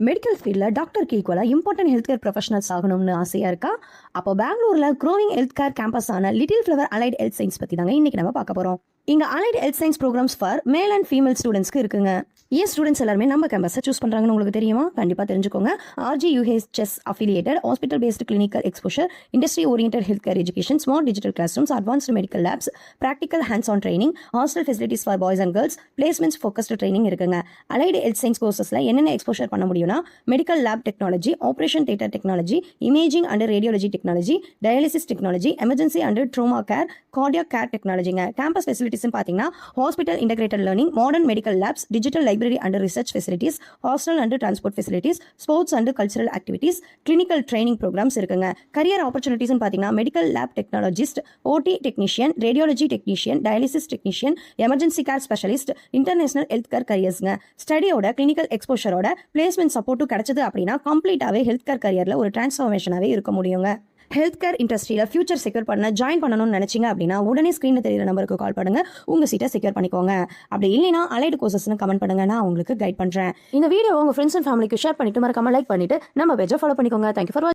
Medical ஃபீல்டில் டாக்டருக்கு ஈக்குவலாக இம்பார்ட்டன்ட் ஹெல்த் கேர் ப்ரொஃபஷனல்ஸ் ஆகணும்னு ஆசையாக இருக்கா? அப்போ பெங்களூரில் க்ரோவிங் ஹெல்த் கேர் கேம்பஸான little flower allied health science பற்றி தாங்க இன்றைக்கி நம்ம பார்க்க போகிறோம். இங்கே allied health science programmes for male and female ஸ்டூடெண்ட்ஸ்க்கு இருக்குங்க. ஏன் ஸ்டூடெண்ட்ஸ் எல்லாருமே நம்ம கேம்பஸை சூஸ் பண்ணுறாங்கன்னு உங்களுக்கு தெரியுமா? கண்டிப்பாக தெரிஞ்சுக்கோங்க. RGUHS affiliated hospital based clinical exposure, industry oriented health care education, smart digital class rooms, advanced medical labs, practical hands on training, hostel facilities for boys and girls, placements focused training இருக்குங்க. Allied health science கோர்சஸில் என்னென்ன exposure பண்ண முடியும்னா medical lab technology, operation theatre technology, imaging and radiology technology, dialysis technology, emergency and trauma care, cardiac care டெக்னாலஜிங்க. Campus facilities பார்த்தீங்கன்னா hospital integrated learning, modern medical labs, digital library and research facilities, hostel and transport facilities, sports and cultural activities, clinical training programmes இருக்குங்க. Career opportunities பார்த்தீங்கன்னா medical lab technologist, OT technician, radiology technician, dialysis technician, emergency care specialist, international health care கரியர்ஸ்ங்க. ஸ்டடியோட clinical எக்ஸ்போஷரோட placement சப்போர்ட்டும் கிடைச்சது அப்படின்னா கம்ப்ளீட்டாகவே health care கரியரில் ஒரு டிரான்ஸ்ஃபார்மேஷனாகவே இருக்க முடியுங்க. ஹெல்த் கேர் இண்டஸ்ட்ரியில் ஃபியூச்சர் செக்யூர் பண்ண ஜாயின் பண்ணணும்னு நினச்சிங்க அப்படின்னா உடனே ஸ்க்ரீனில் தெரியிற நம்பருக்கு கால் பண்ணுங்க, உங்கள் சீட்டை செக்யூர் பண்ணிக்கோங்க. அப்படி இல்லைனா அலைடு கோர்சஸ்னு கமெண்ட் பண்ணுங்க, நான் உங்களுக்கு கைட் பண்ணுறேன். இந்த வீடியோ உங்கள் ஃப்ரெண்ட்ஸ் அண்ட் ஃபேமிலிக்கு ஷேர் பண்ணிட்டு மறக்காம லைக் பண்ணிட்டு நம்ம பேஜை ஃபாலோ பண்ணிக்கோங்க. தேங்க்யூ ஃபார் வாட்சிங்.